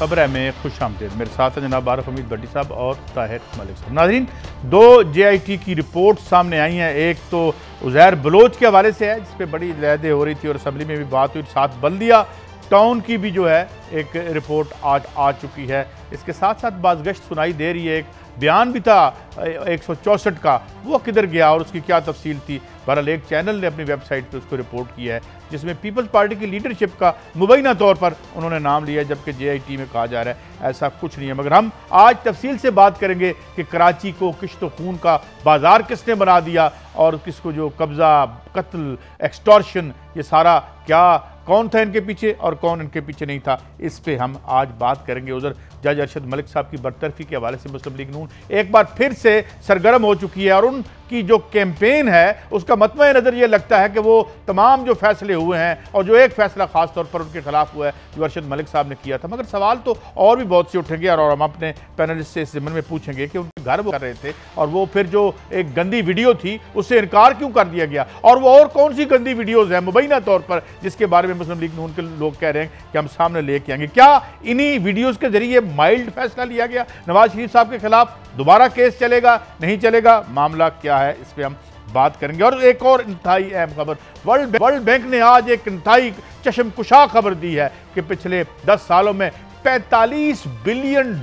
खबर में खुशामदीद। मेरे साथ हैं जनाब आरिफ हमीद भट्टी साहब और ताहिर मलिक साहब। नाज़रीन, दो JIT की रिपोर्ट सामने आई हैं। एक तो उज़ैर बलोच के हवाले से है, जिस पर बड़ी लहदें हो रही थी और असम्बली में भी बात हुई। साथ बल्दिया टाउन की भी जो है एक रिपोर्ट आज आ चुकी है। इसके साथ साथ बाज़गश्त सुनाई दे रही है। एक बयान भी था 164 का, वो किधर गया और उसकी क्या तफसील थी। बहरहाल एक चैनल ने अपनी वेबसाइट पे उसको रिपोर्ट किया है, जिसमें पीपल्स पार्टी की लीडरशिप का मुबैना तौर पर उन्होंने नाम लिया है, जबकि JIT में कहा जा रहा है ऐसा कुछ नहीं है। मगर हम आज तफसील से बात करेंगे कि कराची को किश्त खून का बाजार किसने बना दिया और किसको जो कब्ज़ा, कत्ल, एक्सटॉर्शन, ये सारा क्या, कौन था इनके पीछे और कौन इनके पीछे नहीं था, इस पे हम आज बात करेंगे। उधर जज अरशद मलिक साहब की बरतरफी के हवाले से मुस्लिम लीग नून एक बार फिर से सरगर्म हो चुकी है और उनकी जो कैंपेन है उसका मतमय नज़र ये लगता है कि वो तमाम जो फैसले हुए हैं और जो एक फैसला खास तौर पर उनके खिलाफ हुआ है जो अरशद मलिक साहब ने किया था, मगर सवाल तो और भी बहुत से उठेंगे और हम अपने पैनलिस्ट से इस ज़िम्मन में पूछेंगे कि उनके घर वो कर रहे थे और वो फिर जो एक गंदी वीडियो थी उससे इनकार क्यों कर दिया गया और वो और कौन सी गंदी वीडियोज़ हैं मुबैना तौर पर जिसके बारे में मुस्लिम लीग नून के लोग कह रहे हैं कि हम सामने लेके आएंगे। क्या इन्हीं वीडियोज़ के जरिए माइल्ड फैसला लिया गया नवाज शरीफ साहब के खिलाफ, दोबारा केस चलेगा नहीं चलेगा, मामला क्या है, इस पर हम बात करेंगे। और एक और इंतहाई अहम खबर, वर्ल्ड बैंक ने आज एक इंतहाई चश्मकुशा खबर दी है कि पिछले 10 सालों में $45 बिलियन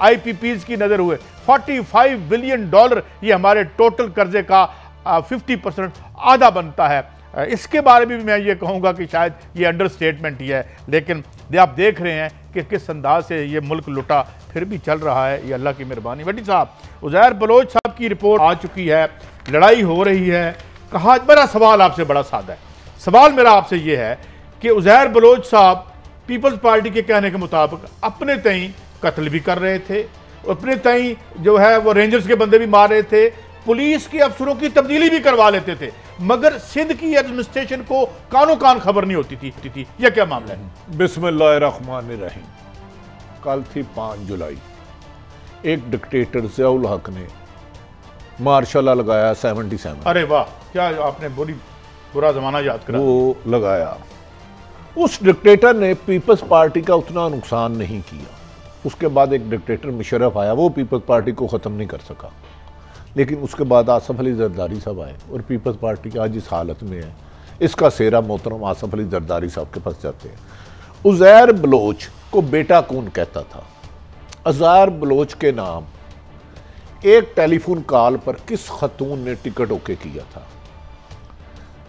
IPPs की नजर हुए। $45 बिलियन ये हमारे टोटल कर्जे का 50% आधा बनता है। इसके बारे में भी मैं ये कहूँगा कि शायद ये अंडरस्टेटमेंट ही है, लेकिन आप देख रहे हैं कि किस अंदाज से ये मुल्क लुटा फिर भी चल रहा है, ये अल्लाह की मेहरबानी। भट्टी साहब, उज़ैर बलोच साहब की रिपोर्ट आ चुकी है, लड़ाई हो रही है। कहा, मेरा सवाल आपसे बड़ा सादा है। सवाल मेरा आपसे ये है कि उज़ैर बलोच साहब पीपल्स पार्टी के कहने के मुताबिक अपने तई कत्ल भी कर रहे थे, अपने तई जो है वो रेंजर्स के बंदे भी मार रहे थे, पुलिस के अफसरों की तब्दीली भी करवा लेते थे, मगर सिंध की एडमिनिस्ट्रेशन को कानो कान खबर नहीं होती थी। यह क्या मामला है? बिस्मिल्लाहिर्रहमानिर्रहीम। कल थी 5 जुलाई। एक डिक्टेटर ज़ियाउल हक ने मार्शल लगाया 77। अरे वाह, क्या आपने बुरा जमाना याद करा। वो लगाया। उस डिक्टेटर ने पीपल्स पार्टी का उतना नुकसान नहीं किया। उसके बाद एक डिक्टेटर मुशर्रफ आया, वो पीपल्स पार्टी को ख़त्म नहीं कर सका। लेकिन उसके बाद आसफ अली जरदारी साहब आए और पीपल्स पार्टी आज इस हालत में है, इसका सेहरा मोहतरम आसफ अली जरदारी साहब के पास जाते हैं। उज़ैर बलोच को बेटा कौन कहता था? उज़ैर बलोच के नाम एक टेलीफोन कॉल पर किस खतून ने टिकट ओके किया था?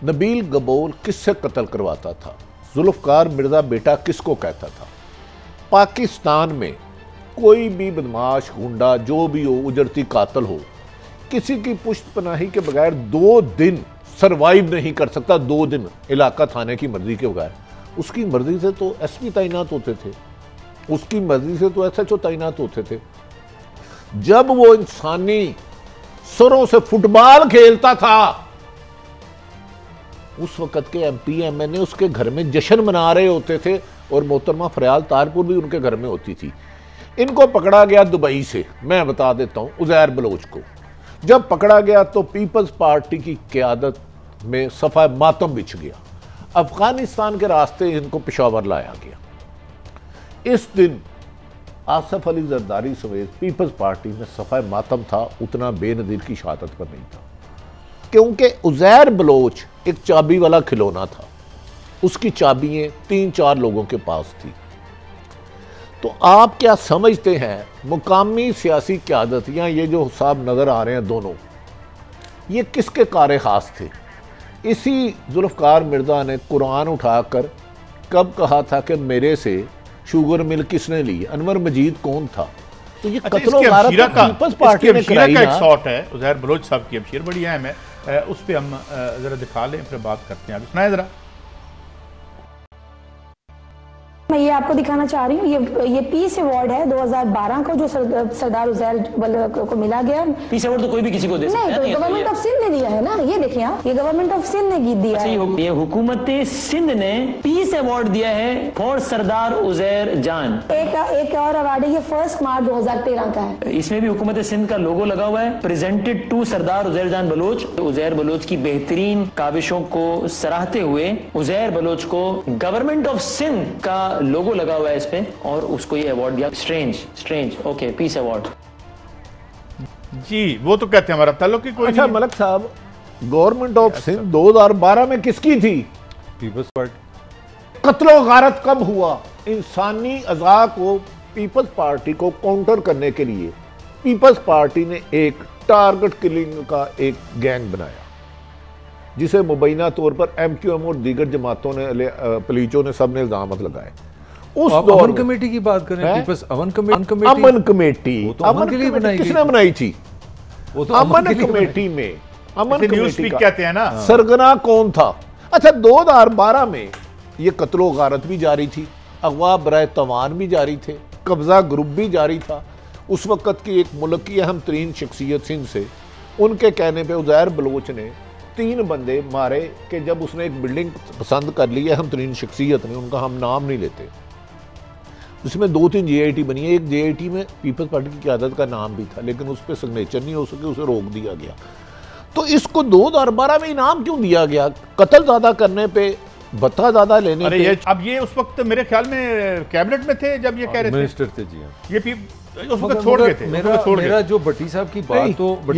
नबील गबोल किससे कत्ल करवाता था? जुल्फ़कार मिर्ज़ा बेटा किसको कहता था? पाकिस्तान में कोई भी बदमाश, गुंडा, जो भी हो, उजरती कातिल हो, किसी की पुष्ट पनाही के बगैर 2 दिन सरवाइव नहीं कर सकता। 2 दिन इलाका थाने की मर्जी के बगैर। उसकी मर्जी से तो SP तैनात होते थे, उसकी मर्जी से तो SHO तैनात होते थे। जब वो इंसानी सुरों से फुटबॉल खेलता था, उस वक्त के MP MNA उसके घर में जश्न मना रहे होते थे और मोहतरमा फरियाल तारपुर भी उनके घर में होती थी। इनको पकड़ा गया दुबई से, मैं बता देता हूं, उज़ैर बलोच को जब पकड़ा गया तो पीपल्स पार्टी की क़यादत में सफ़ा मातम बिछ गया। अफगानिस्तान के रास्ते इनको पेशावर लाया गया। इस दिन आसफ अली जरदारी समेत पीपल्स पार्टी में सफ़ा मातम था, उतना बेनज़ीर की शहादत पर नहीं था, क्योंकि उज़ैर बलोच एक चाबी वाला खिलौना था। उसकी चाबियाँ 3-4 लोगों के पास थी। तो आप क्या समझते हैं, मुकामी सियासी क़यादत या ये जो साहब नज़र आ रहे हैं दोनों, ये किसके कार ख़ास थे? इसी जुल्फ़कार मिर्ज़ा ने कुरान उठाकर कब कहा था कि मेरे से शुगर मिल किसने ली? अनवर मजीद कौन था? तो ये कत्लो गारत पीपल्स पार्टी ने कराई ना। एक शॉट है उज़ैर बलोच साहब की, अबशीर बड़ी अहम है, उस पर हम ज़रा दिखा लें, फिर बात करते हैं। सुनाए ज़रा। मैं ये आपको दिखाना चाह रही हूँ, ये पीस अवार्ड है 2012 को जो सरदार उज़ैर को मिला गया। पीस अवार्ड तो कोई भी किसी को दे सकता है। नहीं, तो गवर्नमेंट ऑफ सिंध ने दिया है ना, ये देखें आप, ये गवर्नमेंट ऑफ सिंध ने दिया है। ये हुकूमत सिंध ने पीस अवार्ड दिया है फॉर सरदार उज़ैर जान। एक और अवार्ड है, ये 1 मार्च 2013 का है। इसमें भी हुकूमत सिंध का लोगो लगा हुआ है, प्रेजेंटेड टू सरदार उज़ैर जान बलोच। उज़ैर बलोच की बेहतरीन काविशों को सराहते हुए उज़ैर बलोच को गवर्नमेंट ऑफ सिंध का लोगो लोगो लगा हुआ है इस पे और उसको ये अवार्ड दिया। Strange okay, peace award. जी वो तो कहते हैं हमारा ताल्लुक ही कोई अच्छा नहीं है। मलक साहब, गवर्नमेंट ऑफ सिंध 2012 में किसकी थी? Peoples party. कत्लो गारत कब हुआ? इंसानी अज़ा को पीपल्स पार्टी को काउंटर करने के लिए पीपल्स पार्टी ने एक टारगेट किलिंग का एक गैंग बनाया, जिसे मुबैना तौर पर MQM और दीगर जमातों ने, पलीचों ने, सबने इल्जाम लगाए। उस दौर अमन कमेटी की बात करें, पीपल्स अमन कमेटी, अमन कमेटी अमन के लिए बनाई गई। किसने बनाई थी? वो तो अमन कमेटी में अमन न्यूज़ कमेटी कहते हैं ना, सरगना कौन था? अच्छा 2012 में ये कत्लो गारत भी जारी थी, अगवा बराए तवान भी जारी थे, कब्जा ग्रुप भी जारी था। उस वक़्त की एक मुल्क की अहम तरीन शख्सियत सिंध से, उनके कहने पे उज़ैर बलोच ने 3 बंदे मारे कि जब उसने एक बिल्डिंग पसंद कर ली है अहम तरीन शख्सियत ने, उनका हम नाम नहीं लेते, उसमें 2-3 JIT बनी है। एक JIT में पीपल्स पार्टी की क़यादत का नाम भी था, लेकिन उस पर सिग्नेचर नहीं हो सके, उसे रोक दिया गया। तो इसको 2012 में इनाम क्यों दिया गया? कत्ल ज़्यादा करने पे, भत्ता ज़्यादा लेने अरे पे। ये अब ये उस वक्त मेरे ख्याल में कैबिनेट में थे जब ये कह रहे थे, मिनिस्टर थे जी हाँ। ये उस वक्त छोड़ गए थे। मेरा जो भट्टी साहब की बात, तो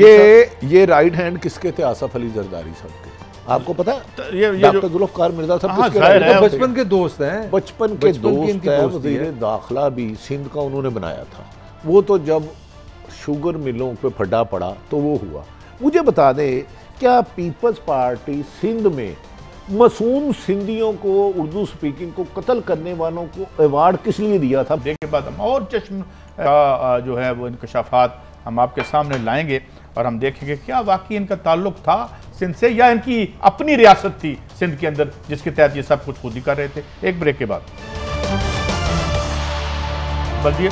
ये राइट हैंड किसके थे? आसफ अली जरदारी साहब के। आपको पता है ये डॉक्टर जुल्फ़िकार मिर्ज़ा साहब हाँ, किसके जाहिर right है, hand थे? बचपन के दोस्त हैं, बचपन के दोस्त है। वज़ीर दाखिला भी सिंध का उन्होंने बनाया था। वो तो जब शुगर मिलों पे फड्डा पड़ा तो वो हुआ। मुझे बता दें, क्या पीपल्स पार्टी सिंध में मासूम सिंधियों को, उर्दू स्पीकिंग को कत्ल करने वालों को अवार्ड किस लिए दिया था? के बाद हम और चश्म का जो है वो इंकशाफात हम आपके सामने लाएंगे और हम देखेंगे क्या वाकई इनका ताल्लुक था सिंध से या इनकी अपनी रियासत थी सिंध के अंदर जिसके तहत ये सब कुछ खुद ही कर रहे थे। एक ब्रेक के बाद बल्दिए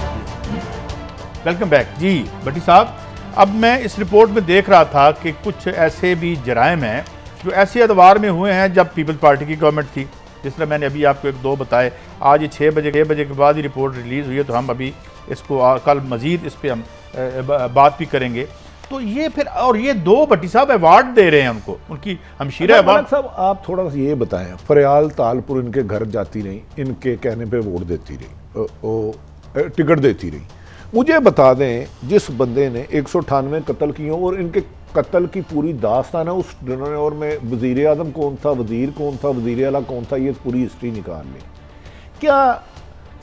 वेलकम बैक। जी भट्टी साहब, अब मैं इस रिपोर्ट में देख रहा था कि कुछ ऐसे भी जराइम हैं जो ऐसे अदवार में हुए हैं जब पीपल्स पार्टी की गवर्नमेंट थी, जिस तरह मैंने अभी आपको 1-2 बताए। आज ये 6 बजे के बाद ही रिपोर्ट रिलीज़ हुई है, तो हम अभी इसको कल मज़ीद इस पर हम बात भी करेंगे। तो ये फिर, और ये 2 भट्टी साहब अवार्ड दे रहे हैं उनको, उनकी हमशीरा अवार्ड। साहब आप थोड़ा सा ये बताएं, फरियाल तालपुर इनके घर जाती रही, इनके कहने पे वोट देती रही, टिकट देती रही। मुझे बता दें, जिस बंदे ने 198 कत्ल किए और इनके कत्ल की पूरी दास्तान है उस डिनर, और में वज़ीर आज़म कौन था, वज़ीर कौन था, वज़ीर आला कौन था, ये पूरी हिस्ट्री निकाल लें। क्या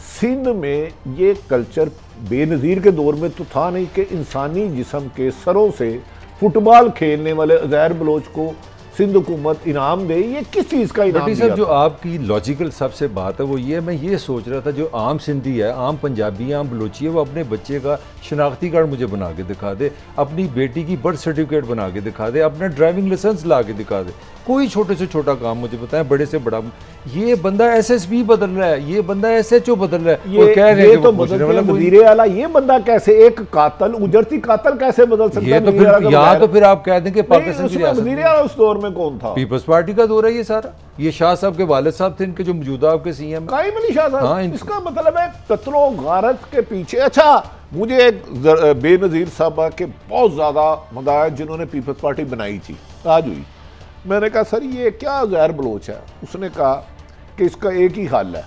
सिंध में ये कल्चर बेनज़ीर के दौर में तो था नहीं कि इंसानी जिस्म के सरों से फुटबॉल खेलने वाले उज़ैर बलोच को सिंध हुकूमत इनाम दे? ये किस चीज़ का इनाम दिया? जो आपकी लॉजिकल सबसे बात है वो ये, मैं ये सोच रहा था जो आम सिंधी है, आम पंजाबी, आम बलोची है, वो अपने बच्चे का शनाख्ती कार्ड मुझे बना के दिखा दे, अपनी बेटी की बर्थ सर्टिफिकेट बना के दिखा दे, अपना ड्राइविंग लाइसेंस ला के दिखा दे, कोई छोटे से छोटा काम मुझे बताएं, बड़े से बड़ा। ये बंदा SSB बदल रहा है, ये बंदा SHO बदल रहा है, ये कह रहे हैं तो वज़ीर आला, ये बंदा कैसे एक कातल, उजरती कातल कैसे बदल सकता है? तो फिर यहाँ तो फिर आप कह दें कि पाकिस्तान की रियासत वज़ीर आला उस दौर में कौन था? पीपल्स पार्टी का दौर है ये सारा। ये शाह साहब के वालिद साहब थे, इनके जो मौजूदा आपके CM कायम अली शाह साहब। हाँ, इसका मतलब है कत्लो गारत के पीछे। अच्छा, मुझे एक बेनज़ीर साहबा के बहुत ज़्यादा मदायत जिन्होंने पीपल्स पार्टी बनाई थी आज हुई, मैंने कहा सर ये क्या उज़ैर बलोच है? उसने कहा कि इसका एक ही हल है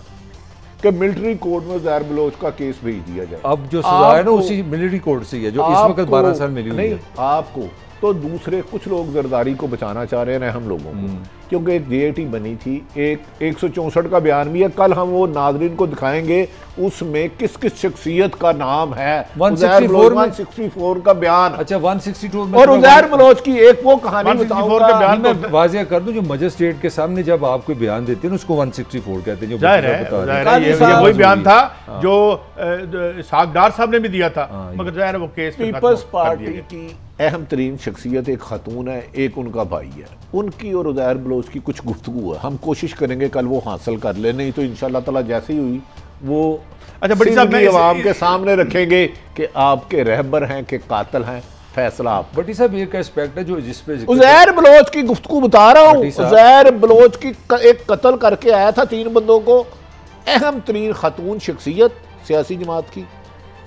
कि मिलिट्री कोर्ट में उज़ैर बलोच का केस भेज दिया जाए। अब जो सजा है ना उसी मिलिट्री कोर्ट से ही है जो इस वक्त 12 साल मिली हुई है। आपको तो दूसरे कुछ लोग जरदारी को बचाना चाह रहे हैं हम लोगों को, क्योंकि एक JIT बनी थी, एक 164 का बयान भी है, कल हम वो नाज़रीन को दिखाएंगे, उसमें किस किस शख्सियत का नाम है। 164 का बयान। अच्छा 162 में और उज़ैर बलोच की एक वो कहानी बताऊंगा। मैं वाज़िह कर दूं, जो मजिस्ट्रेट के सामने जब आपको बयान देते हैं उसको 164 कहते हैं, जो ये वही बयान था जो सागदार साहब ने भी दिया था, मगर ज़ाहिर है वो केस पीपल्स पार्टी की अहम तरीन शख्सियत एक खातून है, एक उनका भाई है, उनकी और उज़ैर बलोच की कुछ गुफ्तगू है, हम कोशिश करेंगे कल वो हासिल कर ले, नहीं तो इंशाअल्लाह ताला जैसे ही हुई वो अच्छा बड़ी साहब मैं आवाम के सामने रखेंगे कि आपके रहबर हैं कि कातिल हैं, फैसला आप। बटी साहब एक एस्पेक्ट है जो जिस पे उज़ैर बलोच की गुफ्तगू बता रहा हूँ। उज़ैर बलोच की एक कत्ल करके आया था 3 बंदों को, अहम तरीन खातून शख्सियत सियासी जमात की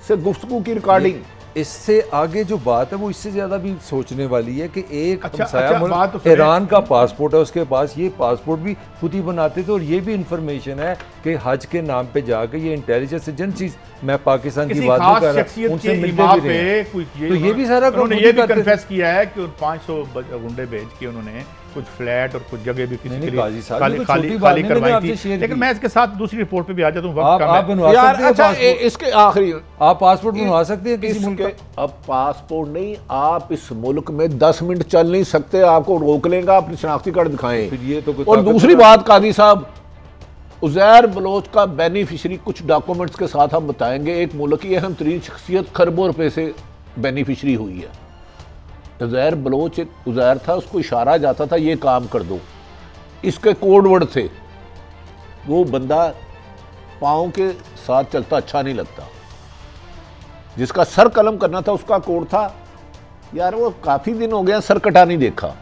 से गुफ्तगू की रिकॉर्डिंग इससे आगे जो बात है वो इससे ज़्यादा भी सोचने वाली है कि एक हमसाया बात मुल्क तो सुनिए। ईरान का पासपोर्ट है उसके पास, ये पासपोर्ट भी खुद ही बनाते थे और ये भी इंफॉर्मेशन है कि हज के नाम पे जाके ये इंटेलिजेंस एजेंसीज, मैं पाकिस्तान की बात नहीं कर रहा, उनसे मिलते भी रहे हैं। तो ये भी सारा उन्होंने ये भी कन्फेस किया है कि 500 गुंडे भेज के उन्होंने कुछ फ्लैट और कुछ जगह भी किसी के लिए खाली करवाई थी। लेकिन मैं इसके साथ दूसरी रिपोर्ट पे भी आ जाता हूँ, वक्त कम है। यार अच्छा इसके आखिरी आप पासपोर्ट बनवा सकते हैं किसी मुल्क का। अब पासपोर्ट नहीं, आप इस मुल्क में 10 मिनट चल नहीं सकते, आपको रोक लेगा, अपनी शनाख्ती कार्ड दिखाएं। फिर ये तो और दूसरी बात कादी साहब, उज़ैर बलोच का बेनिफिशरी कुछ डॉक्यूमेंट्स के साथ हम बताएंगे। एक मुल्क की अहम तरीन शख्सियत खरबों रुपए से बेनिफिशरी हुई है। उज़ैर बलोच एक उज़ैर था, उसको इशारा जाता था ये काम कर दो, इसके कोड वर्ड थे। वो बंदा पाँव के साथ चलता अच्छा नहीं लगता, जिसका सर कलम करना था उसका कोड था यार वो काफ़ी दिन हो गया सर कटा नहीं देखा।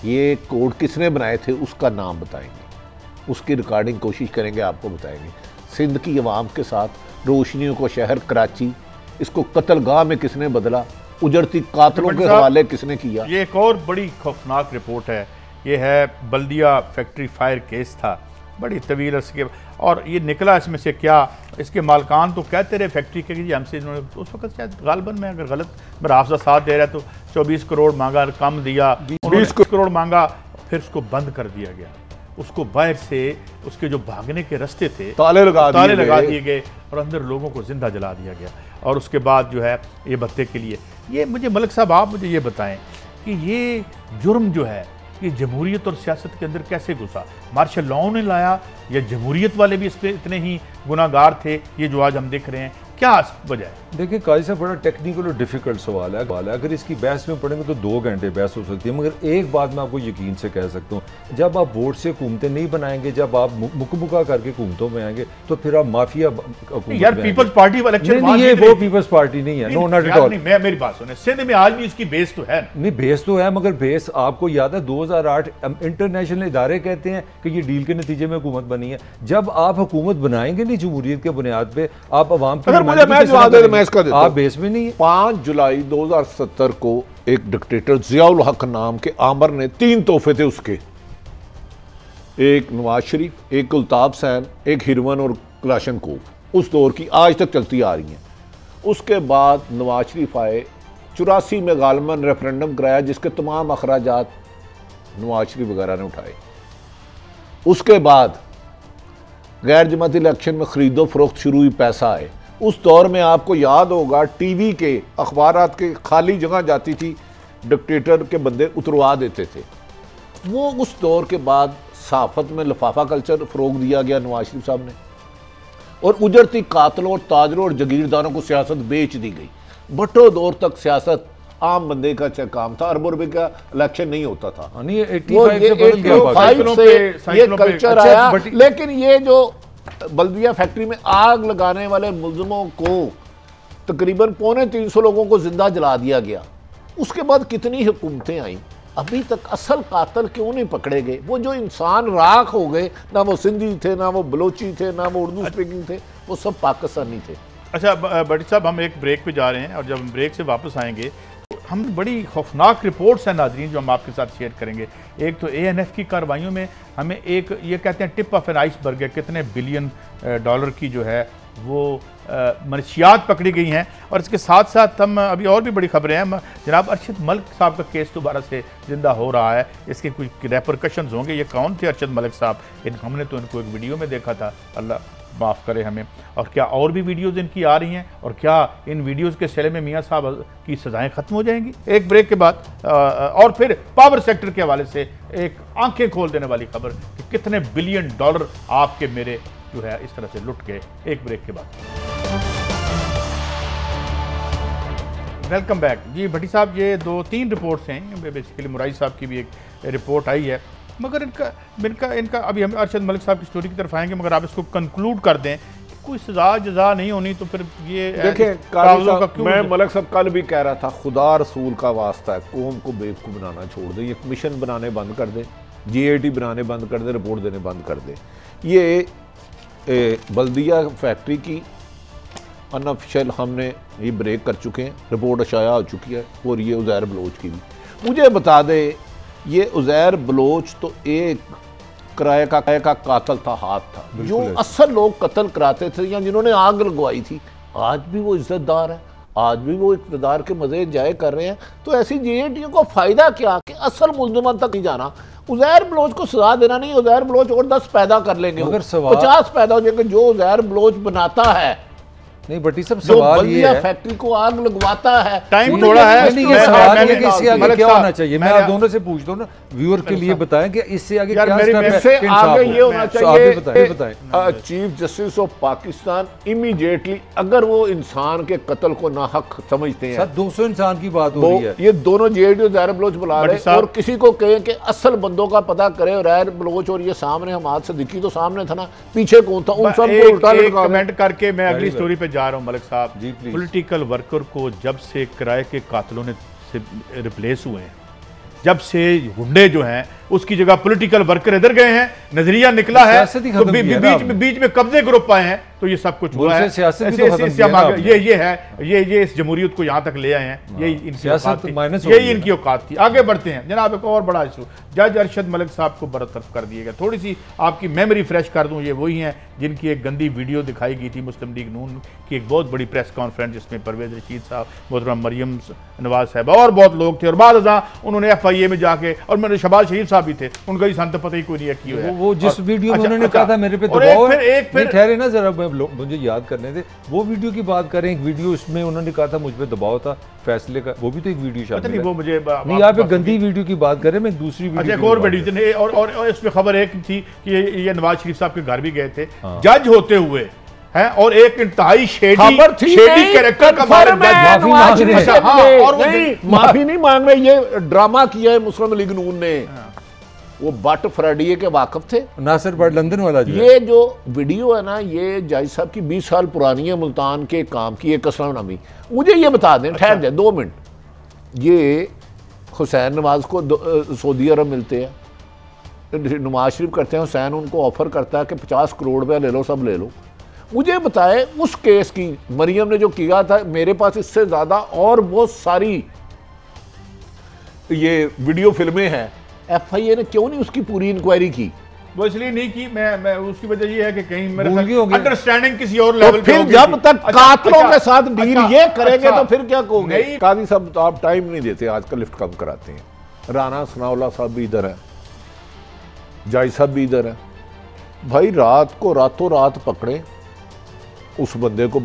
ये कोड किसने बनाए थे उसका नाम बताएंगे, उसकी रिकॉर्डिंग कोशिश करेंगे, आपको बताएंगे। सिंध की अवाम के साथ रोशनियों को शहर कराची, इसको कत्लगाह में किसने बदला, उजड़ती कातलों के हवाले किसने किया। ये एक और बड़ी खौफनाक रिपोर्ट है, ये है बल्दिया फैक्ट्री फायर केस था, बड़ी तवील अर्स के, और ये निकला इसमें से क्या, इसके मालकान तो कहते रहे फैक्ट्री के कि हमसे इन्होंने उस वक्त शायद गालबन में, अगर गलत मेरा हाफजा साथ दे रहा है तो 24 करोड़ मांगा, कम दिया, 20 करोड़ मांगा, फिर उसको बंद कर दिया गया। उसको बाहर से उसके जो भागने के रास्ते थे ताले लगा दिए गए और अंदर लोगों को जिंदा जला दिया गया। और उसके बाद जो है ये भत्ते के लिए, ये मुझे मलिक साहब आप मुझे ये बताएं कि ये जुर्म जो है ये जमहूरियत और सियासत के अंदर कैसे घुसा, मार्शल लॉ ने लाया या जमहूरियत वाले भी इस पर इतने ही गुनाहगार थे, ये जो आज हम देख रहे हैं, क्या वजह है? देखिए काजी साहब, बड़ा टेक्निकल और डिफिकल्ट सवाल है। अगर इसकी बहस में पढ़ेंगे तो 2 घंटे बहस हो सकती है, मगर एक बात मैं आपको यकीन से कह सकता हूँ, जब आप वोट से हुकूमतें नहीं बनाएंगे, जब आप मुकमुका करके हुकूमतों में आएंगे तो फिर आप माफिया यार पीपल्स पार्टी वाले ये वो पीपल्स पार्टी नहीं है, नो नॉट एट ऑल। मेरी बात सुने, सिंध में आज भी इसकी बेस तो है नहीं, बेस तो है, मगर बेस आपको याद है 2008 इंटरनेशनल इदारे कहते हैं कि ये डील के नतीजे में हुकूमत बनी है। जब आप हुकूमत बनाएंगे नहीं जमहूरियत के बुनियाद पे, आप अवाम की मैं इसका देता आप बेस में नहीं है। 5 जुलाई 2017 को एक डिक्टेटर जियाउल हक नाम के आमर ने 3 तोहफे थे उसके, एक नवाज शरीफ, एक गुलताब सैन, एक हिरवन और क्लाशनकोव, उस दौर की आज तक चलती आ रही हैं। उसके बाद नवाज शरीफ आए, 84 में गालमन रेफरेंडम कराया जिसके तमाम अखराजात नवाज शरीफ वगैरह ने उठाए। उसके बाद गैर जमाती इलेक्शन में खरीदो फरोख्त शुरू हुई, पैसा आए। उस दौर में आपको याद होगा टीवी के अखबारात के खाली जगह जाती थी, डिक्टेटर के बंदे उतरवा देते थे। वो उस दौर के बाद सहाफत में लिफाफा कल्चर फ़रोग दिया गया नवाज शरीफ साहब ने, और उजड़ती कातलों और ताजरों और जगीरदारों को सियासत बेच दी गई। भट्टो दौर तक सियासत आम बंदे का काम था, अरबों रुपए का इलेक्शन नहीं होता था। ये कल्चर आया, लेकिन ये जो बल्दिया फैक्ट्री में आग लगाने वाले मुलजमों को तकरीबन 250 लोगों को जिंदा जला दिया गया। उसके बाद कितनी हुकूमतें आई, अभी तक असल कातल क्यों नहीं पकड़े गए? वो जो इंसान राख हो गए, ना वो सिंधी थे, ना वो बलोची थे, ना वो उर्दू स्पीकिंग थे, वो सब पाकिस्तानी थे। अच्छा बटी साहब, हम एक ब्रेक पे जा रहे हैं और जब हम ब्रेक से वापस आएंगे हम बड़ी खौफनाक रिपोर्ट्स हैं नाज़रीन जो हम आपके साथ शेयर करेंगे। एक तो ANF की कार्रवाइयों में हमें एक ये कहते हैं टिप ऑफ एन आइसबर्ग है, कितने बिलियन डॉलर की जो है वो मनशियात पकड़ी गई हैं। और इसके साथ साथ हम अभी और भी बड़ी खबरें हैं, जनाब अरशद मलिक साहब का केस दोबारा से जिंदा हो रहा है, इसके कुछ रेपरकशंस होंगे। ये कौन थे अरशद मलिक साहब? हमने तो इनको एक वीडियो में देखा था, अल्लाह माफ़ करे हमें, और क्या और भी वीडियोज़ इनकी आ रही हैं, और क्या इन वीडियोज़ के सिले में मियाँ साहब की सज़ाएँ ख़त्म हो जाएंगी? एक ब्रेक के बाद और फिर पावर सेक्टर के हवाले से एक आंखें खोल देने वाली खबर कि कितने बिलियन डॉलर आपके मेरे जो है इस तरह से लुट गए। एक ब्रेक के बाद वेलकम बैक। जी भट्टी साहब, ये 2-3 रिपोर्ट्स हैं, बेसिकली मुराई साहब की भी एक रिपोर्ट आई है, मगर इनका अभी हम अरशद मलिक साहब की स्टोरी की तरफ आएंगे, मगर आप इसको कंक्लूड कर दें, कोई सजा जजा नहीं होनी तो फिर ये देखें, मैं मलिक साहब कल भी कह रहा था, खुदा रसूल का वास्ता है, कौम को बेवकूफ़ बनाना छोड़ दे, ये कमीशन बनाने बंद कर दे, GAT बनाने बंद कर दे, रिपोर्ट देने बंद कर दे। ये बल्दिया फैक्ट्री की अनऑफिशियल हमने ये ब्रेक कर चुके हैं, रिपोर्ट शाया हो चुकी है, और ये उज़ैर बलोच की भी। मुझे बता दे, ये उज़ैर बलोच तो एक किराए का कातल था, हाथ था, जो असल लोग कत्ल कराते थे या जिन्होंने आग लगवाई थी, आज भी वो इज्जतदार है, आज भी वो इक़्तिदार के मजे जाए कर रहे हैं। तो ऐसी जेएनटीयू को फायदा क्या कि असल मुल्ज़िमान तक नहीं जाना। उज़ैर बलोच को सजा देना नहीं, उज़ैर बलोच और 10 पैदा कर लेंगे, 50 पैदा हो जाएंगे। जो उज़ैर बलोच बनाता है, नहीं भट्टी साहब, सवाल ये है, फैक्ट्री को आग लगवाता है, टाइम थोड़ा है, ये सवाल है कि इससे आगे क्या होना चाहिए। मैं आप दोनों से पूछता हूँ ना, व्यूअर के लिए बताएं कि इससे आगे क्या स्टेप है। इससे आगे ये होना चाहिए, बताएं। Chief justice of Pakistan immediately, अगर वो इंसान के कत्ल को नाहक समझते हैं, 200 इंसान की बात हो रही है, ये दोनों जेएनटीयू उज़ैर बलोच बुला रहे और किसी को कहें कि असल बंदों का पता करे। उज़ैर बलोच और ये सामने हम हाथ से दिखी तो सामने था ना, पीछे कौन था, उन सबको उल्टा कमेंट करके मैं अगली स्टोरी पे जा रहा हूं। मलिक साहब, पॉलिटिकल वर्कर को जब से किराए के कातलों ने रिप्लेस हुए हैं, जब से गुंडे जो हैं उसकी जगह पॉलिटिकल वर्कर इधर गए हैं, नजरिया निकला है, तो बीच में कब्जे ग्रुप आए हैं, तो ये सब कुछ हुआ है। ये इस जमहूरियत को यहाँ तक ले आए हैं, यही इनकी औकात थी। आगे बढ़ते हैं जनाब, एक और बड़ा इशू, जज अरशद मलिक साहब को बरतरफ कर दिया गया। थोड़ी सी आपकी मेमोरी फ्रेश कर दूं, ये वही हैं जिनकी एक गंदी वीडियो दिखाई गई थी मुस्लिम लीग नून की एक बहुत बड़ी प्रेस कॉन्फ्रेंस, जिसमें परवेज रशीद साहब, मोहतरम मरियम नवाज साहब और बहुत लोग थे, और बाद उन्होंने FIA में जाके, और मेरे शहबाज शरीफ साहब भी थे, उनका ही संत पता ही कोई नहीं है की वो जिस वीडियो में उन्होंने कहा था मेरे पे दबाव है, ठहरे ना जरा, मुझे याद करने दे, वो वीडियो की बात करें। एक वीडियो उसमें उन्होंने कहा था मुझ पे दबाव था फैसले का, वो भी तो एक वीडियो शामिल है। वो मुझे नहीं, आप एक गंदी वीडियो की बात करें, मैं दूसरी वीडियो, एक और वीडियो, और इसमें खबर एक थी कि ये नवाज शरीफ साहब के घर भी गए थे जज होते हुए हैं, और एक इंतहाई शेडी कैरेक्टर का माफी नहीं मांग रहे, ये ड्रामा किया है मुस्लिम लीग नून ने। वो बट फ्राडिये के वाकफ थे, नासिर बट लंदन वाला ये जो वीडियो है ना, ये जज साहब की 20 साल पुरानी है, मुल्तान के काम की, एक असलम नामी। मुझे ये बता दें, ठहर जाए 2 मिनट, ये हुसैन नवाज को सऊदी अरब मिलते हैं, नवाज शरीफ करते हैं, हुसैन उनको ऑफर करता है कि 50 करोड़ रुपया ले लो, सब ले लो। मुझे बताए उस केस की मरियम ने जो किया था, मेरे पास इससे ज्यादा और बहुत सारी ये वीडियो फिल्में हैं, FIA ने क्यों नहीं उसकी पूरी इंक्वायरी की? वो इसलिए नहीं की, मैं उसकी वजह ये है कि कहीं मेरे अंडरस्टैंडिंग किसी और लेवल पे होगी। जब तक कातलों के साथ डील ये करेंगे तो फिर क्या कहोगे? काजी साहब तो आप टाइम नहीं देते, आजकल लिफ्ट कम कराते हैं। राना सनाउल्लाह साहब भी इधर है, जाय साहब भी इधर है। भाई रात को रातों रात पकड़े उस बंदे को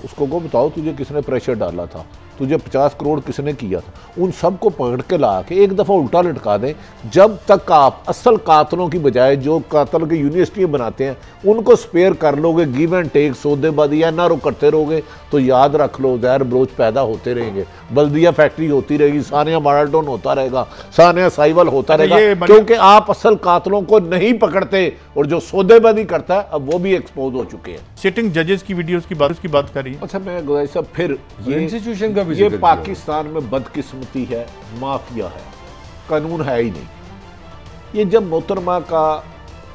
उसको बताओ तुझे किसने प्रेशर डाला था, तुझे 50 करोड़ किसने किया था, उन सब को पकड़ के ला के एक दफ़ा उल्टा लटका दें। जब तक आप असल कातलों की बजाय जो कातल की यूनिवर्सिटी बनाते हैं उनको स्पेयर कर लोगे, गिव एंड टेक, सौदेबाजी या ना करते रहोगे, तो याद रख लो उज़ैर बलोच पैदा होते रहेंगे, बल्दिया फैक्ट्री होती रहेगी, सानिया मॉडल टाउन होता रहेगा, सानिया साहिवाल होता रहेगा, क्योंकि आप असल कातलों को नहीं पकड़ते, और जो सौदेबाजी करता है अब वो भी एक्सपोज हो चुके हैं। सिटिंग जजेस की वीडियोस की बात कर रही है। अच्छा, मैं गुज़ारिश साहब फिर ये इंस्टीट्यूशन का ये पाकिस्तान में बदकिस्मती है, माफिया है, कानून है ही नहीं। ये जब मोहतरमा का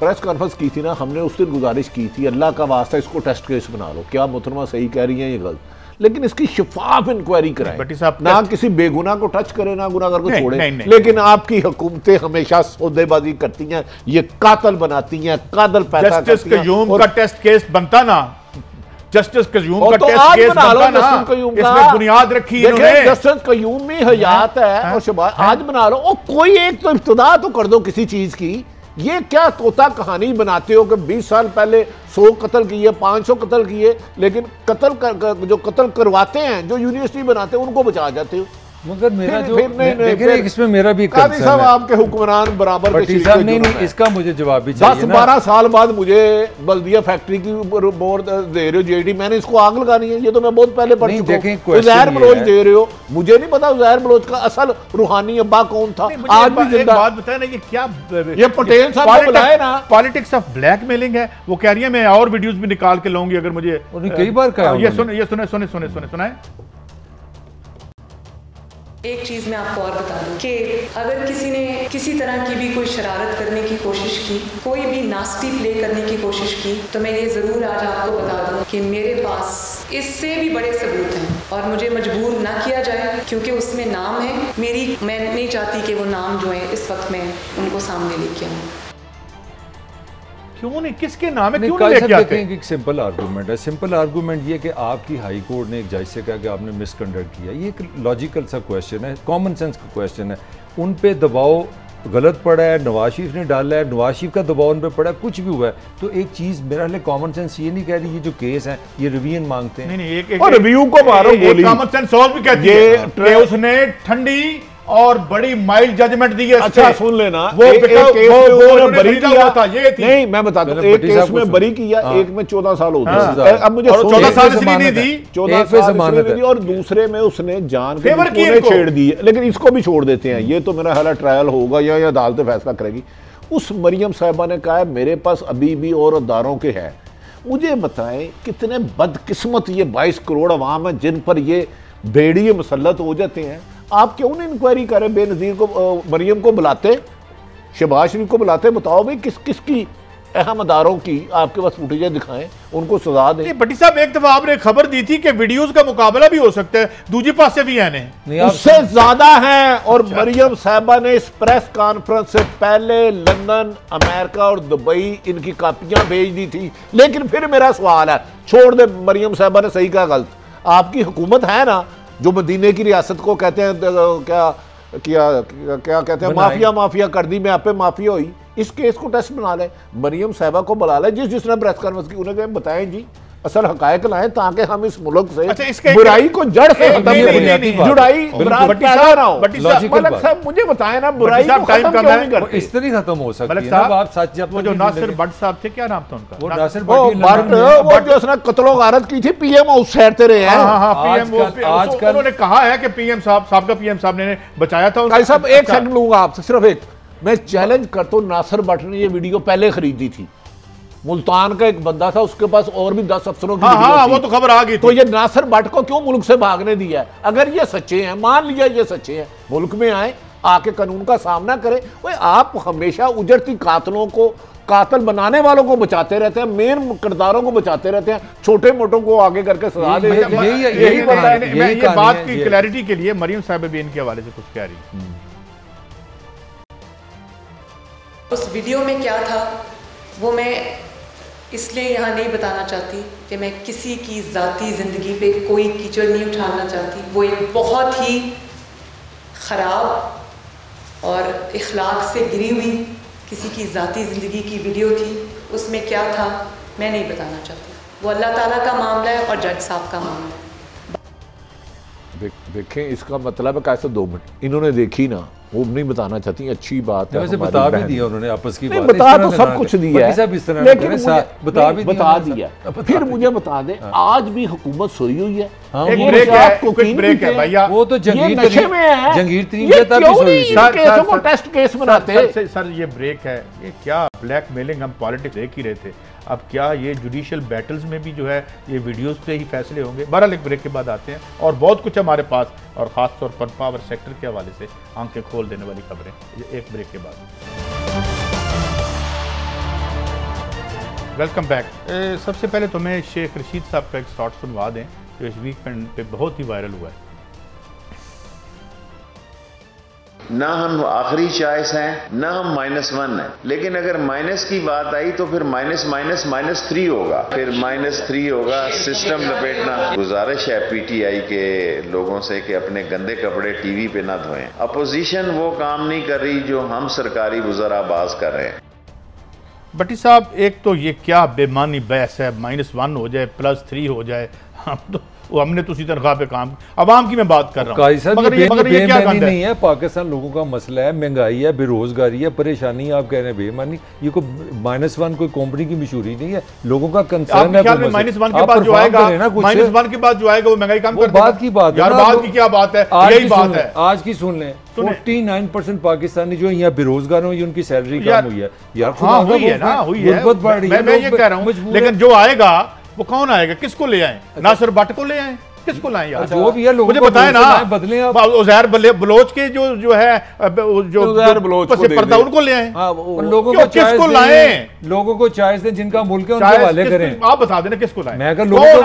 प्रेस कॉन्फ्रेंस की थी ना, हमने उस दिन गुजारिश की थी, अल्लाह का वास्ता इसको टेस्ट केस बना लो, क्या मोहतरमा सही कह रही है ये गलत, लेकिन इसकी शफाफ इंक्वायरी कराएं, ना किसी बेगुनाह को टच करे ना गुनाहगार को छोड़े। लेकिन आपकी हुकूमतें हमेशा सौदेबाजी करती हैं, ये कातल बनाती हैं, कातल पैदा करती हैं। जस्टिस कयूम का टेस्ट केस बनता ना, जस्टिस कयूम का टेस्ट केस बनता ना, इसमें बुनियाद रखी इन्होंने। जस्टिस कयूम में हयात है और शबाज आज बना लो, और कोई एक तो इब्तिदा तो कर दो किसी चीज की। ये क्या तोता कहानी बनाते हो कि 20 साल पहले 100 कत्ल किए, 500 कत्ल किए, लेकिन जो कत्ल करवाते हैं, जो यूनिवर्सिटी बनाते हैं, उनको बचा जाते हो। मगर मेरा जो इसमें मेरा भी कंसर्न है, आपके हुक्मरान बराबर नहीं, इसका मुझे जवाब भी चाहिए। 10-12 साल बाद मुझे बल्दिया फैक्ट्री की बोर्ड दे रहे हो जेडी, मैंने इसको आग लगानी है, ये तो मैं बहुत पहले पढ़ चुका हूं। उज़ैर बलोच दे रहे हो, मुझे नहीं पता उज़ैर बलोच का असल रूहानी अब्बा कौन था, आज भी जिंदा। बात बताए ना, ये क्या ये पटेल साहब को बुलाए ना, पॉलिटिक्स ऑफ ब्लैकमेलिंग है। वो कह रही है मैं और वीडियोस भी निकाल के लाऊंगी अगर मुझे, कई बार कहा। ये सुने एक चीज़ मैं आपको और बता दूं कि अगर किसी ने किसी तरह की भी कोई शरारत करने की कोशिश की, कोई भी नास्टी प्ले करने की कोशिश की, तो मैं ये ज़रूर आज आपको बता दूं कि मेरे पास इससे भी बड़े सबूत हैं और मुझे मजबूर ना किया जाए क्योंकि उसमें नाम है मैं नहीं चाहती कि वो नाम जो है इस वक्त मैं उनको सामने लेके आऊँ। क्यों नहीं, किसके नाम है, नहीं, क्यों नहीं लेके आते? एक सिंपल आर्गूमेंट है। सिंपल आर्गूमेंट ये कि आपकी हाई कोर्ट ने एक जज से कहा कि आपने मिसकंडक्ट किया, ये एक लॉजिकल सा क्वेश्चन है, कॉमन सेंस का क्वेश्चन है। उन पे दबाव गलत पड़ा है, नवाज शरीफ ने डाला है, नवाज शरीफ का दबाव उन पे पड़ा है, कुछ भी हुआ है तो एक चीज़ मेरा लिए कॉमन सेंस ये नहीं कह रही ये जो केस है ये रिवीजन मांगते हैं। नहीं नहीं, और रिव्यू को मारो गोली। कॉमन सेंस सोच भी कहती है कि उसने ठंडी और बड़ी माइल्ड जजमेंट दी है। अच्छा सुन लेना, वो एक केस में उन्होंने बरी किया था, ये थी। नहीं मैं बताता हूं, एक केस में बरी किया, एक में 14 साल हो गए। अब मुझे 14 साल इसलिए नहीं दी, 14 साल इसलिए नहीं दी, और दूसरे में उसने जान के छेड़ दी है। लेकिन इसको भी छोड़ देते हैं, ये तो मेरा ख्याल ट्रायल होगा या अदालत फैसला करेगी। उस मरियम साहिबा ने कहा है मेरे पास अभी भी और अदारों के हैं। मुझे बताएं कितने बदकिस्मत ये 22 करोड़ अवाम है जिन पर ये भेड़िए मुसल्लत हो जाते हैं। आप क्यों नहीं इंक्वायरी करें? बेनज़ीर को, मरियम को बुलाते, शहबाज शरीफ को बुलाते, बताओ भाई किस किस की अहम अदारों की आपके पास फुटेजें दिखाएं, उनको सजा दें। भट्टी साहब एक दफा आपने खबर दी थी कि वीडियोस का मुकाबला भी हो सकता है, दूसरे पास से भी है, उससे ज्यादा है। और मरियम साहिबा ने इस प्रेस कॉन्फ्रेंस से पहले लंदन, अमेरिका और दुबई इनकी कापियां भेज दी थी। लेकिन फिर मेरा सवाल है, छोड़ दे मरियम साहिबा ने सही कहा गलत, आपकी हुकूमत है ना जो मदीने की रियासत को कहते हैं क्या कहते हैं, माफिया कर दी, मैं आप पे माफिया हुई। इस केस को टेस्ट बना ले, मरियम साहिबा को बुला ले, जिसने प्रेस कॉन्फ्रेंस की, उन्हें बताएं जी असल हकायक लाएं ताकि हम इस मुल्क से बुराई को जड़ से खत्म करें। जुड़ाई मुझे बताएं ना, बुराई को खत्म क्यों नहीं करते? इस तरह खत्म हो सकती है। आप सच, वो जो नासिर भट्ट साहब थे, क्या नाम था उनका? वो नासिर भट्ट, वो जो उसने कत्लो गारत की थी, पीएम हाउस ठहरते रहे हैं। आजकल उन्होंने कहा है कि पीएम साहब का पीएम साहब ने बचाया था। भाई साहब एक सेकंड लूंगा आपसे, सिर्फ एक, मैं चैलेंज करता हूं, नासिर भट्ट ने ये वीडियो पहले खरीदी थी। मुल्तान का एक बंदा था, उसके पास और भी 10 अफसरों की वो तो खबर आ गई। तो ये नासिर भट्ट को क्यों मुल्क से भागने दिया है? अगर ये सच्चे हैं, मान लिया ये सच्चे हैं, मुल्क में आए, आके कानून का सामना करें। आप हमेशा उजड़ती कातलों को, कातिल बनाने वालों को बचाते रहते हैं, मेन किरदारों को बचाते रहते हैं, छोटे मोटों को आगे करके सजा दे। यही बात की क्लैरिटी के लिए मरियम साहिबा भी इनके हवाले से कुछ कह रही। उस वीडियो में क्या था वो मैं इसलिए यहाँ नहीं बताना चाहती कि मैं किसी की ज़ाती ज़िंदगी पे कोई कीचड़ नहीं उठाना चाहती। वो एक बहुत ही ख़राब और इखलाक से गिरी हुई किसी की ज़ाती ज़िंदगी की वीडियो थी। उसमें क्या था मैं नहीं बताना चाहती, वो अल्लाह ताला का मामला है और जज साहब का मामला है। देखें इसका मतलब है कैसे 2 मिनट इन्होंने देखी ना, वो नहीं बताना चाहती, अच्छी बात है। वैसे बता भी दिया उन्होंने आपस की बात, बता तो सब कुछ दिया है, लेकिन बता दिया। फिर मुझे बता दे, आज भी हुकूमत सोई हुई है। एक ब्रेक है भैया, वो तो जंगीर को टेस्ट केस बनाते। सर ये ब्रेक है, ये क्या ब्लैकमेलिंग, हम पॉलिटिक्स देख ही रहे थे, अब क्या ये जुडिशियल बैटल्स में भी जो है ये वीडियोस पे ही फैसले होंगे? बहरहाल एक ब्रेक के बाद आते हैं और बहुत कुछ हमारे पास, और ख़ास तौर पर पावर सेक्टर के हवाले से आंखें खोल देने वाली खबरें एक ब्रेक के बाद। Welcome back. सबसे पहले तो मैं शेख रशीद साहब का एक शॉट सुनवा दें जो इस वीकेंड पे बहुत ही वायरल हुआ है। ना हम आखिरी चॉइस हैं, ना हम -1 हैं, लेकिन अगर माइनस की बात आई तो फिर -3 होगा, फिर -3 होगा। सिस्टम लपेटना। गुजारिश है पीटीआई के लोगों से कि अपने गंदे कपड़े टीवी पे ना धोएं। अपोजिशन वो काम नहीं कर रही जो हम सरकारी वज़राबाज कर रहे हैं। भट्टी साहब, एक तो ये क्या बेमानी बहस है, -1 हो जाए +3 हो जाए, हम तो हमने तो उसी तनख्वाह पे काम, अवाम की मैं बात कर रहा हूँ। मगर ये क्या नहीं है, पाकिस्तान लोगों का मसला है, महंगाई है, बेरोजगारी है, परेशानी, आप कह रहे हैं बेईमानी। ये को -1 कोई कंपनी की मशहूरी नहीं है, लोगों का कंसर्न है। -1 के बाद जो आएगा, -1 के बाद जो आएगा वो महंगाई कम कर देगा। बात की बात यार, बात की क्या बात है, यही बात है। आज की सुन लें, 49% पाकिस्तानी जो यहाँ बेरोजगार हुई, उनकी सैलरी कम हुई है यार। हाँ हुई है ना, हुई है, मैं ये कह रहा हूँ। लेकिन जो आएगा वो कौन आएगा, किसको ले आए? नासिर भट्ट को ले आए, किसको लाएं यार? जो भी है लोगों मुझे को बताएं ना, बदलें आप। उज़ैर बलोच के जो है जो उज़ैर बलोच को दे पर्दा दें। उनको ले आए। लोगों को किसको लाएं, लाएं? लोगों को चॉइस दें, जिनका मुल्क है उनके हवाले करें। आप बता देना किसको लाएं? मैं अगर लोगों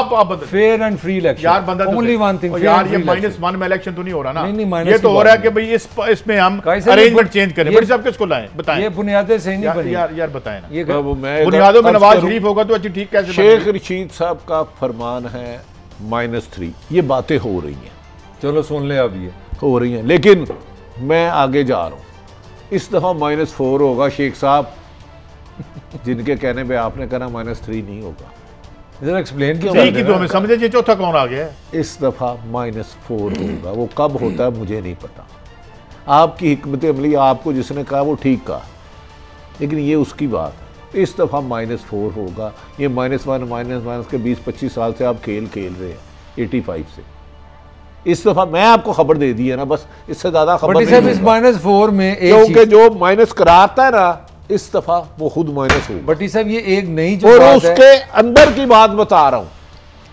को आप फेयर एंड फ्री इलेक्शन, यार बंदा ओनली वन थिंग, यार ये -1 में इलेक्शन तो नहीं हो रहा ना। नहीं, ये तो हो रहा है कि भाई इसमें हम अरेंजमेंट चेंज करें। बड़ी साहब किसको लाएं? बताएं। ये बुनियादें सही नहीं बनी यार बताएं ना। ये बुनियादों में नवाज शरीफ होगा तो अच्छी ठीक कैसे? शेख रशीद साहब का फरमान है -3। ये बातें हो रही हैं, चलो सुन ले, अब ये हो रही हैं, लेकिन मैं आगे जा रहा हूं। इस दफा -4 होगा शेख साहब, जिनके कहने पे आपने कहा -3 नहीं होगा। जरा एक्सप्लेन क्यों? ठीक ही तो हमें समझे जी, चौथा कौन आ गया? इस दफा -4 होगा। वो कब होता है मुझे नहीं पता। आपकी हिकमत अमली, आपको जिसने कहा वो ठीक कहा, लेकिन ये उसकी बात है। इस दफा -4 होगा। ये -1 माइनस के 20-25 साल से आप खेल रहे हैं, 85 से। इस दफा मैं आपको खबर दे दी है ना, बस इससे ज्यादा खबर नहीं। इस -4 में क्योंकि जो माइनस कराता है ना, इस दफा वो खुद माइनस होगा। बट साहब ये एक नई जो और बात उसके अंदर की बात बता रहा हूं।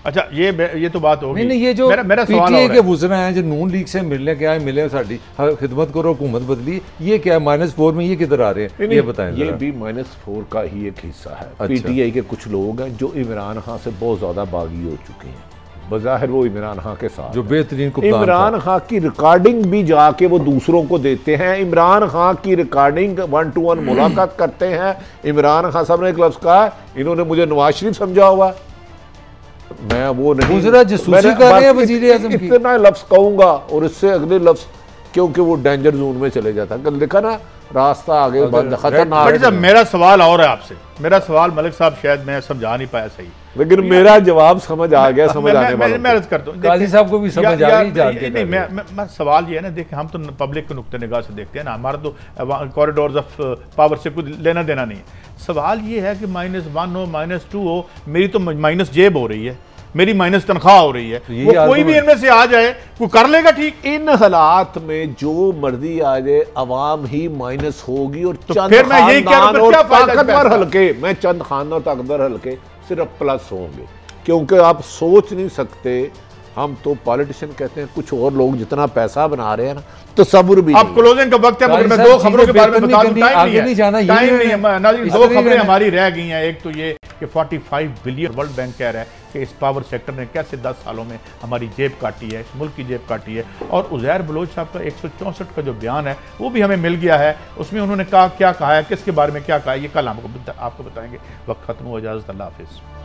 अच्छा ये तो बात होगी। नहीं, ये जो मेरा सवाल पीटीआई के वुज़रा हैं जो नून लीग से मिलने क्या है, मिले साड़ी खिदमत करो, हुकूमत बदली, ये क्या है -4 में ये किधर आ रहे हैं? ये बताएं। ये भी -4 का ही एक हिस्सा है। अच्छा। पीटीआई के कुछ लोग हैं जो इमरान खान से बहुत ज्यादा बागी हो चुके हैं। बज़ाहिर वो इमरान खान के साथ जो बेहतरीन कप्तान इमरान खान की रिकॉर्डिंग भी जाके वो दूसरों को देते हैं। इमरान खान की रिकॉर्डिंग 1-to-1 मुलाकात करते हैं। इमरान खान साहब ने एक लफ्ज कहा, इन्होंने मुझे नवाज शरीफ समझा हुआ, मैं वो नहीं, जासूसी कर रहे हैं वज़ीर आज़म की। इतना लफ्ज कहूंगा और इससे अगले लफ्ज, क्योंकि वो डेंजर जोन में चले जाता है। कल देखा ना, रास्ता आगे बंद, खतरनाक। मेरा सवाल और है आपसे। मेरा सवाल मलिक साहब शायद मैं समझा नहीं पाया सही, लेकिन मेरा जवाब समझ आ गया, समझ आने वाला। मैं अर्ज करता हूं, काजी साहब को भी समझ आ गई जान के। नहीं, मैं सवाल ये है ना, देखिए हम तो पब्लिक के नुक्ते निगाह से देखते हैं ना, हमारा तो कॉरिडोर्स ऑफ पावर से कुछ लेना देना नहीं है। सवाल ये है कि -1 हो -2 हो, मेरी तो माइनस जेब हो रही है, मेरी माइनस तनख्वाह हो रही है। वो कोई भी इनमें से आ जाए, वो कर लेगा ठीक। इन हालात में जो मर्जी आ जाए, अवाम ही माइनस होगी। और तो फिर मैं यही कह रहा हूं, क्या फायदा ताकतवर हल्के, मैं चंद खान और ताकतवर हल्के सिर्फ प्लस होंगे। क्योंकि आप सोच नहीं सकते, हम तो पॉलिटिशियन कहते हैं, कुछ और लोग जितना पैसा बना रहे हैं ना, तसव्वुर भी। अब क्लोजिंग का वक्त है, मगर मैं 2 खबरों के बारे में बता दूं। टाइम नहीं है नाज़रीन, 2 खबरें हमारी रह गई हैं। एक तो ये कि 45 बिलियन वर्ल्ड बैंक कह रहा है कि इस पावर सेक्टर ने कैसे 10 सालों में हमारी जेब काटी है, इस मुल्क की जेब काटी है। और उज़ैर बलोच साहब का 164 का जो बयान है वो भी हमें मिल गया है। उसमें उन्होंने क्या कहा है, किसके बारे में क्या कहा है, ये कल आपको बताएंगे। वक्त खत्म हो, इजाज़त, अल्लाह हाफ़िज़।